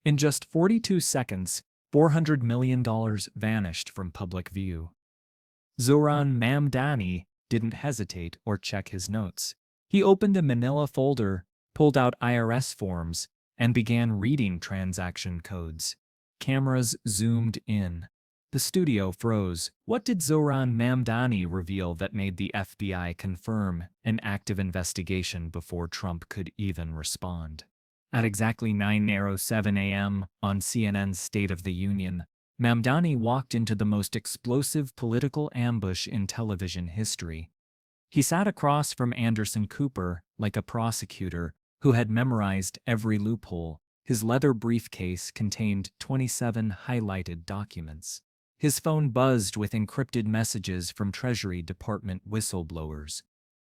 In just 42 seconds, $400 million vanished from public view. Zohran Mamdani didn't hesitate or check his notes. He opened a manila folder, pulled out IRS forms, and began reading transaction codes. Cameras zoomed in. The studio froze. What did Zohran Mamdani reveal that made the FBI confirm an active investigation before Trump could even respond? At exactly 9:07 a.m. on CNN's State of the Union, Mamdani walked into the most explosive political ambush in television history. He sat across from Anderson Cooper like a prosecutor who had memorized every loophole. His leather briefcase contained 27 highlighted documents. His phone buzzed with encrypted messages from Treasury Department whistleblowers.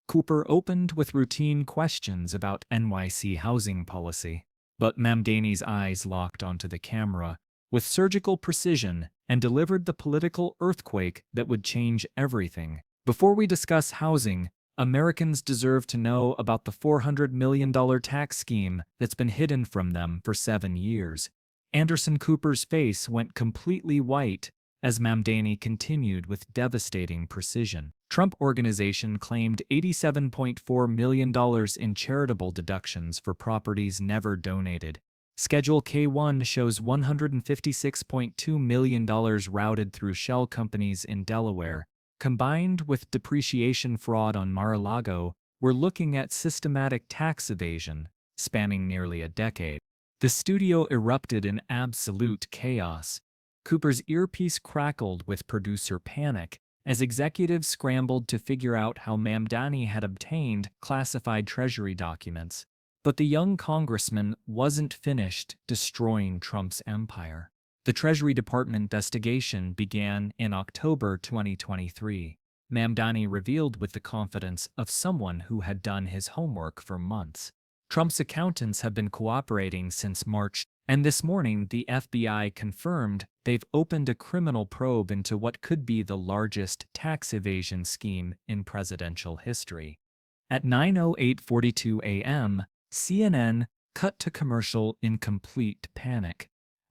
Cooper opened with routine questions about NYC housing policy, but Mamdani's eyes locked onto the camera with surgical precision and delivered the political earthquake that would change everything. Before we discuss housing, Americans deserve to know about the $400 million tax scheme that's been hidden from them for 7 years. Anderson Cooper's face went completely white as Mamdani continued with devastating precision. Trump Organization claimed $87.4 million in charitable deductions for properties never donated. Schedule K-1 shows $156.2 million routed through shell companies in Delaware. Combined with depreciation fraud on Mar-a-Lago, we're looking at systematic tax evasion spanning nearly a decade. The studio erupted in absolute chaos. Cooper's earpiece crackled with producer panic as executives scrambled to figure out how Mamdani had obtained classified Treasury documents. But the young congressman wasn't finished destroying Trump's empire. The Treasury Department investigation began in October 2023. Mamdani revealed with the confidence of someone who had done his homework for months. Trump's accountants have been cooperating since March, and this morning the FBI confirmed they've opened a criminal probe into what could be the largest tax evasion scheme in presidential history. At 9:42 a.m., CNN cut to commercial in complete panic.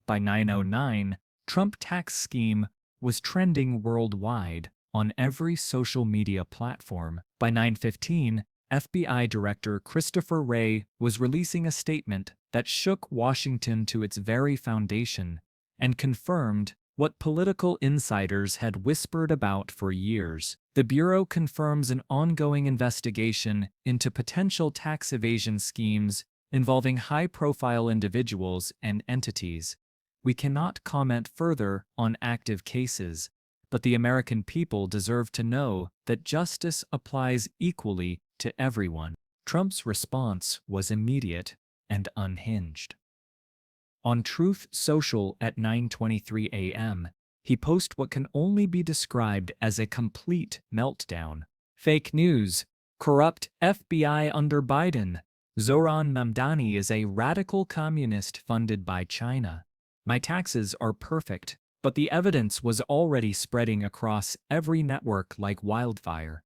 By 9:09, Trump tax scheme was trending worldwide on every social media platform. By 9:15, FBI Director Christopher Wray was releasing a statement that shook Washington to its very foundation and confirmed what political insiders had whispered about for years. The Bureau confirms an ongoing investigation into potential tax evasion schemes involving high-profile individuals and entities. We cannot comment further on active cases, but the American people deserve to know that justice applies equally to everyone. Trump's response was immediate and unhinged. On Truth Social at 9:23 a.m., he posted what can only be described as a complete meltdown. Fake news. Corrupt FBI under Biden. Zohran Mamdani is a radical communist funded by China. My taxes are perfect, but the evidence was already spreading across every network like wildfire.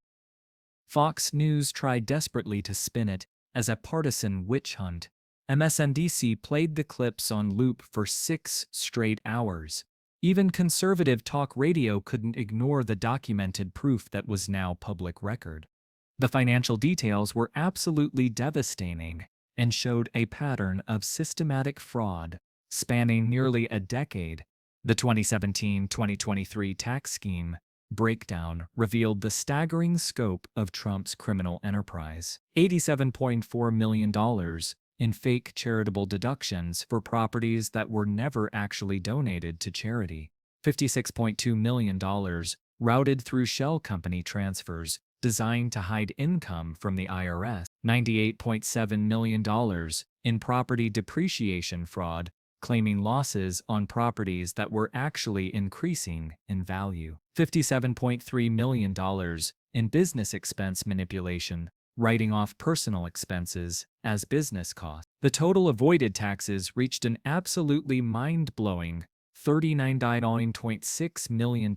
Fox News tried desperately to spin it as a partisan witch hunt. MSNBC played the clips on loop for 6 straight hours. Even conservative talk radio couldn't ignore the documented proof that was now public record. The financial details were absolutely devastating and showed a pattern of systematic fraud spanning nearly a decade. The 2017-2023 tax scheme breakdown revealed the staggering scope of Trump's criminal enterprise. $87.4 million in fake charitable deductions for properties that were never actually donated to charity. $56.2 million routed through shell company transfers designed to hide income from the IRS. $98.7 million in property depreciation fraud, claiming losses on properties that were actually increasing in value. $57.3 million in business expense manipulation, writing off personal expenses as business costs. The total avoided taxes reached an absolutely mind-blowing $39.6 million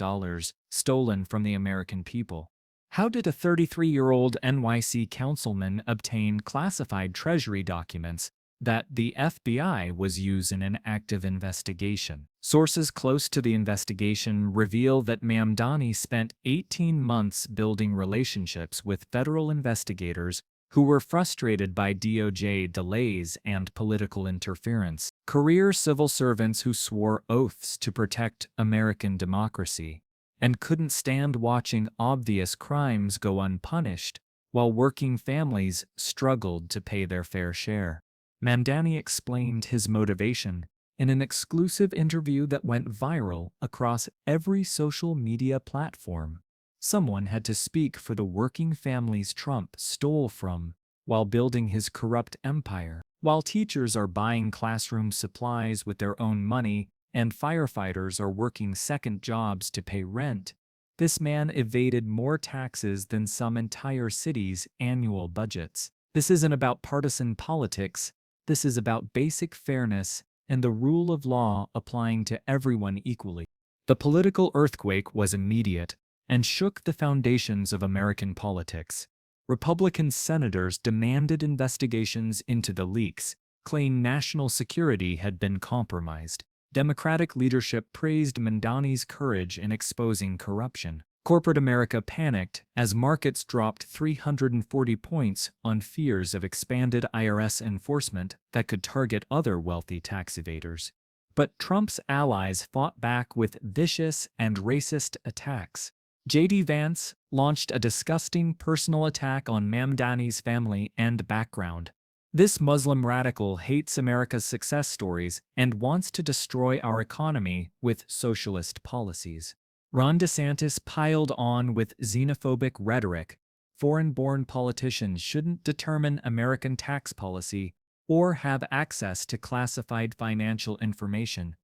stolen from the American people. How did a 33-year-old NYC councilman obtain classified Treasury documents that the FBI was used in an active investigation. Sources close to the investigation reveal that Mamdani spent 18 months building relationships with federal investigators who were frustrated by DOJ delays and political interference. Career civil servants who swore oaths to protect American democracy and couldn't stand watching obvious crimes go unpunished, while working families struggled to pay their fair share. Mamdani explained his motivation in an exclusive interview that went viral across every social media platform. Someone had to speak for the working families Trump stole from while building his corrupt empire. While teachers are buying classroom supplies with their own money and firefighters are working second jobs to pay rent, this man evaded more taxes than some entire cities' annual budgets. This isn't about partisan politics. This is about basic fairness and the rule of law applying to everyone equally. The political earthquake was immediate and shook the foundations of American politics. Republican senators demanded investigations into the leaks, claiming national security had been compromised. Democratic leadership praised Mamdani's courage in exposing corruption. Corporate America panicked as markets dropped 340 points on fears of expanded IRS enforcement that could target other wealthy tax evaders. But Trump's allies fought back with vicious and racist attacks. J.D. Vance launched a disgusting personal attack on Mamdani's family and background. This Muslim radical hates America's success stories and wants to destroy our economy with socialist policies. Ron DeSantis piled on with xenophobic rhetoric. Foreign-born politicians shouldn't determine American tax policy or have access to classified financial information.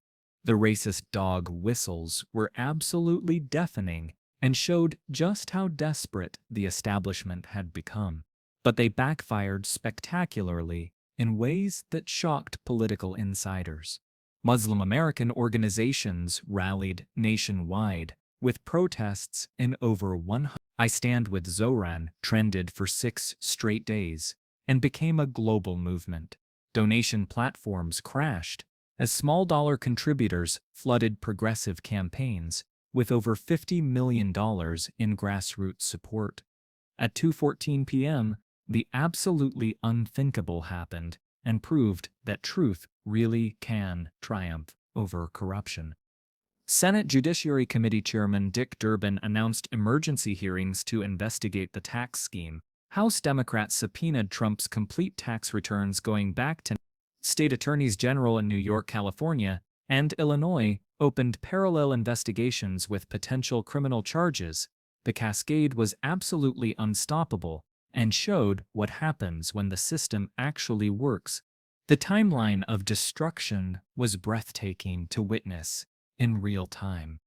The racist dog whistles were absolutely deafening and showed just how desperate the establishment had become. But they backfired spectacularly in ways that shocked political insiders. Muslim American organizations rallied nationwide, with protests in over 100. I Stand with Zohran trended for 6 straight days and became a global movement. Donation platforms crashed as small-dollar contributors flooded progressive campaigns with over $50 million in grassroots support. At 2:14 p.m., the absolutely unthinkable happened and proved that truth really can triumph over corruption. Senate Judiciary Committee Chairman Dick Durbin announced emergency hearings to investigate the tax scheme. House Democrats subpoenaed Trump's complete tax returns going back to state attorneys general in New York, California, and Illinois opened parallel investigations with potential criminal charges. The cascade was absolutely unstoppable and showed what happens when the system actually works. The timeline of destruction was breathtaking to witness in real time.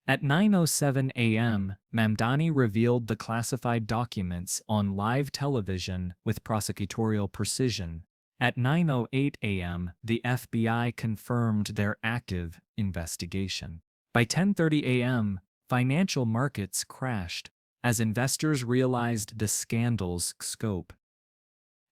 At 9:07 a.m., Mamdani revealed the classified documents on live television with prosecutorial precision. At 9:08 a.m., the FBI confirmed their active investigation. By 10:30 a.m., financial markets crashed as investors realized the scandal's scope.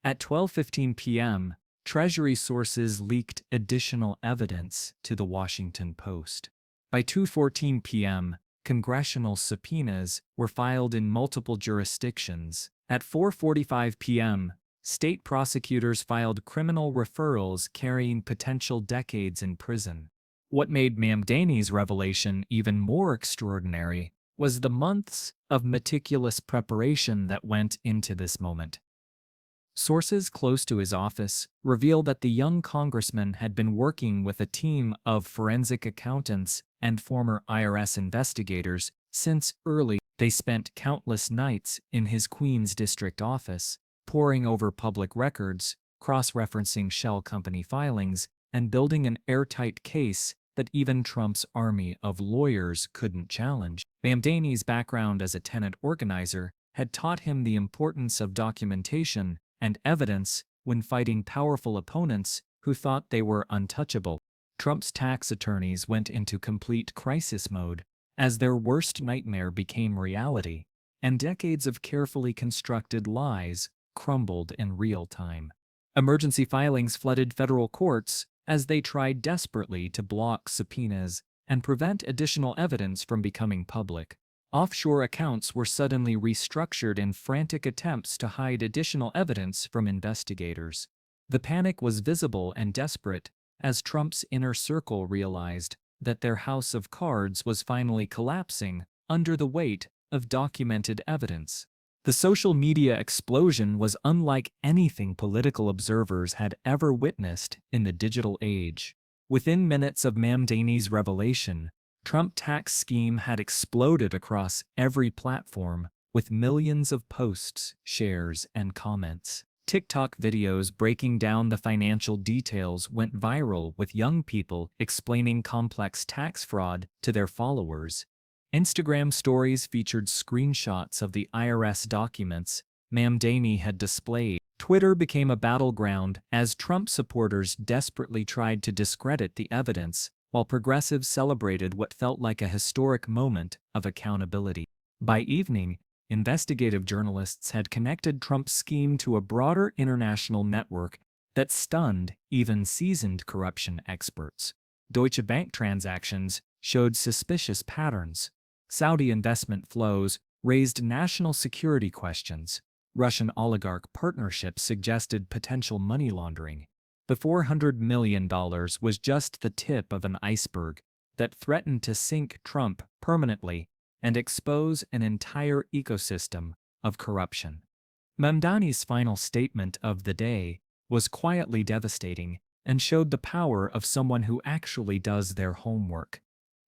At 12:15 p.m., Treasury sources leaked additional evidence to the Washington Post. By 2:14 p.m., congressional subpoenas were filed in multiple jurisdictions. At 4:45 p.m., state prosecutors filed criminal referrals carrying potential decades in prison. What made Mamdani's revelation even more extraordinary was the months of meticulous preparation that went into this moment. Sources close to his office reveal that the young congressman had been working with a team of forensic accountants and former IRS investigators since early. They spent countless nights in his Queens District office, poring over public records, cross-referencing shell company filings, and building an airtight case that even Trump's army of lawyers couldn't challenge. Mamdani's background as a tenant organizer had taught him the importance of documentation and evidence when fighting powerful opponents who thought they were untouchable. Trump's tax attorneys went into complete crisis mode as their worst nightmare became reality, and decades of carefully constructed lies crumbled in real time. Emergency filings flooded federal courts as they tried desperately to block subpoenas and prevent additional evidence from becoming public. Offshore accounts were suddenly restructured in frantic attempts to hide additional evidence from investigators. The panic was visible and desperate as Trump's inner circle realized that their house of cards was finally collapsing under the weight of documented evidence. The social media explosion was unlike anything political observers had ever witnessed in the digital age. Within minutes of Mamdani's revelation, Trump tax scheme had exploded across every platform, with millions of posts, shares, and comments. TikTok videos breaking down the financial details went viral, with young people explaining complex tax fraud to their followers. Instagram stories featured screenshots of the IRS documents Mamdani had displayed. Twitter became a battleground as Trump supporters desperately tried to discredit the evidence, while progressives celebrated what felt like a historic moment of accountability. By evening, investigative journalists had connected Trump's scheme to a broader international network that stunned even seasoned corruption experts. Deutsche Bank transactions showed suspicious patterns. Saudi investment flows raised national security questions. Russian oligarch partnerships suggested potential money laundering. The $400 million was just the tip of an iceberg that threatened to sink Trump permanently and expose an entire ecosystem of corruption. Mamdani's final statement of the day was quietly devastating and showed the power of someone who actually does their homework.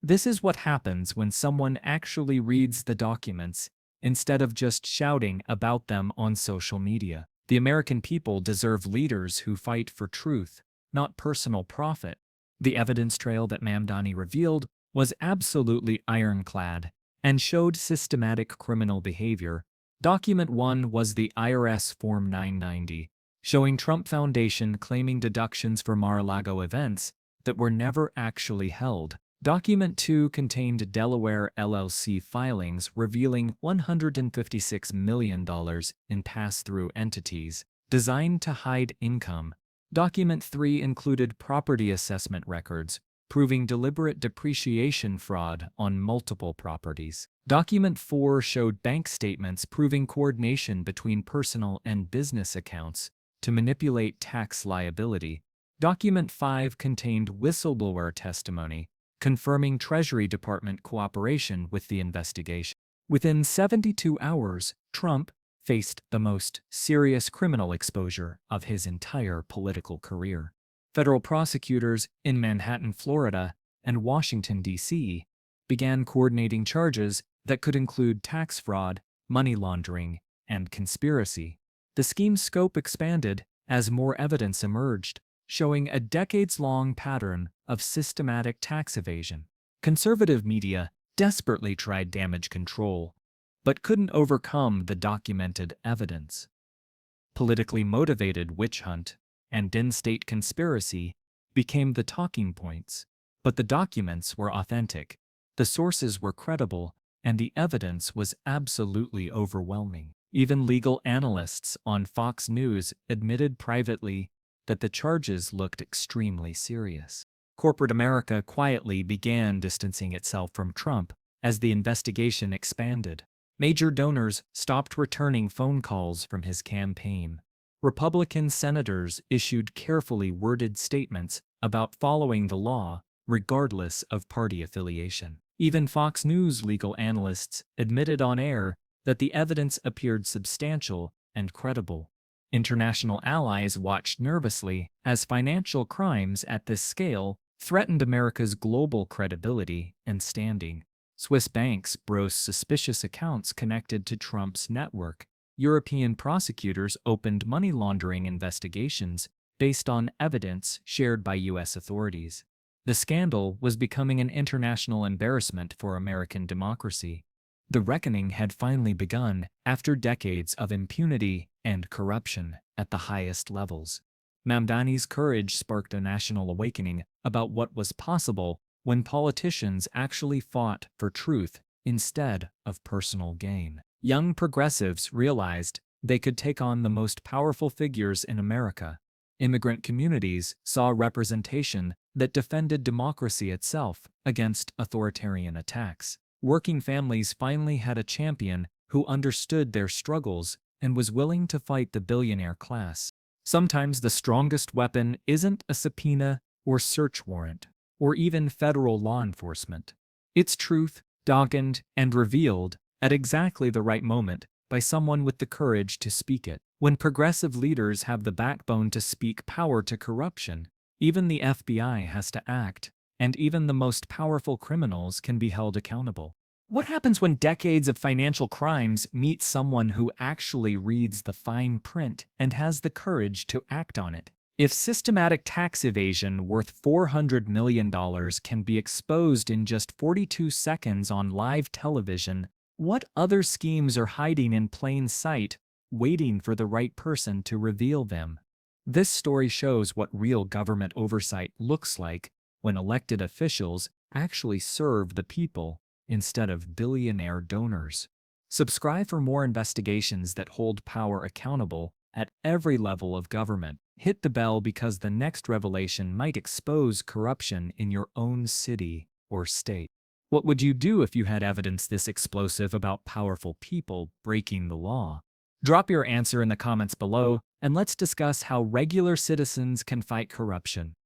This is what happens when someone actually reads the documents instead of just shouting about them on social media. The American people deserve leaders who fight for truth, not personal profit. The evidence trail that Mamdani revealed was absolutely ironclad and showed systematic criminal behavior. Document 1 was the IRS Form 990, showing Trump Foundation claiming deductions for Mar-a-Lago events that were never actually held. Document 2 contained Delaware LLC filings revealing $156 million in pass-through entities designed to hide income. Document 3 included property assessment records proving deliberate depreciation fraud on multiple properties. Document 4 showed bank statements proving coordination between personal and business accounts to manipulate tax liability. Document 5 contained whistleblower testimony confirming Treasury Department cooperation with the investigation. Within 72 hours, Trump faced the most serious criminal exposure of his entire political career. Federal prosecutors in Manhattan, Florida, and Washington, D.C. began coordinating charges that could include tax fraud, money laundering, and conspiracy. The scheme's scope expanded as more evidence emerged, showing a decades-long pattern of systematic tax evasion. Conservative media desperately tried damage control, but couldn't overcome the documented evidence. Politically motivated witch hunt and in-state conspiracy became the talking points, but the documents were authentic, the sources were credible, and the evidence was absolutely overwhelming. Even legal analysts on Fox News admitted privately that the charges looked extremely serious. Corporate America quietly began distancing itself from Trump as the investigation expanded. Major donors stopped returning phone calls from his campaign. Republican senators issued carefully worded statements about following the law, regardless of party affiliation. Even Fox News legal analysts admitted on air that the evidence appeared substantial and credible. International allies watched nervously as financial crimes at this scale threatened America's global credibility and standing. Swiss banks broached suspicious accounts connected to Trump's network. European prosecutors opened money laundering investigations based on evidence shared by U.S. authorities. The scandal was becoming an international embarrassment for American democracy. The reckoning had finally begun after decades of impunity and corruption at the highest levels. Mamdani's courage sparked a national awakening about what was possible when politicians actually fought for truth instead of personal gain. Young progressives realized they could take on the most powerful figures in America, Immigrant communities saw representation that defended democracy itself against authoritarian attacks. Working families finally had a champion who understood their struggles and was willing to fight the billionaire class. Sometimes the strongest weapon isn't a subpoena or search warrant, or even federal law enforcement. It's truth, darkened and revealed at exactly the right moment by someone with the courage to speak it. When progressive leaders have the backbone to speak power to corruption, even the FBI has to act, and even the most powerful criminals can be held accountable. What happens when decades of financial crimes meet someone who actually reads the fine print and has the courage to act on it? If systematic tax evasion worth $400 million can be exposed in just 42 seconds on live television, what other schemes are hiding in plain sight, waiting for the right person to reveal them? This story shows what real government oversight looks like when elected officials actually serve the people instead of billionaire donors. Subscribe for more investigations that hold power accountable at every level of government. Hit the bell because the next revelation might expose corruption in your own city or state. What would you do if you had evidence this explosive about powerful people breaking the law? Drop your answer in the comments below, and let's discuss how regular citizens can fight corruption.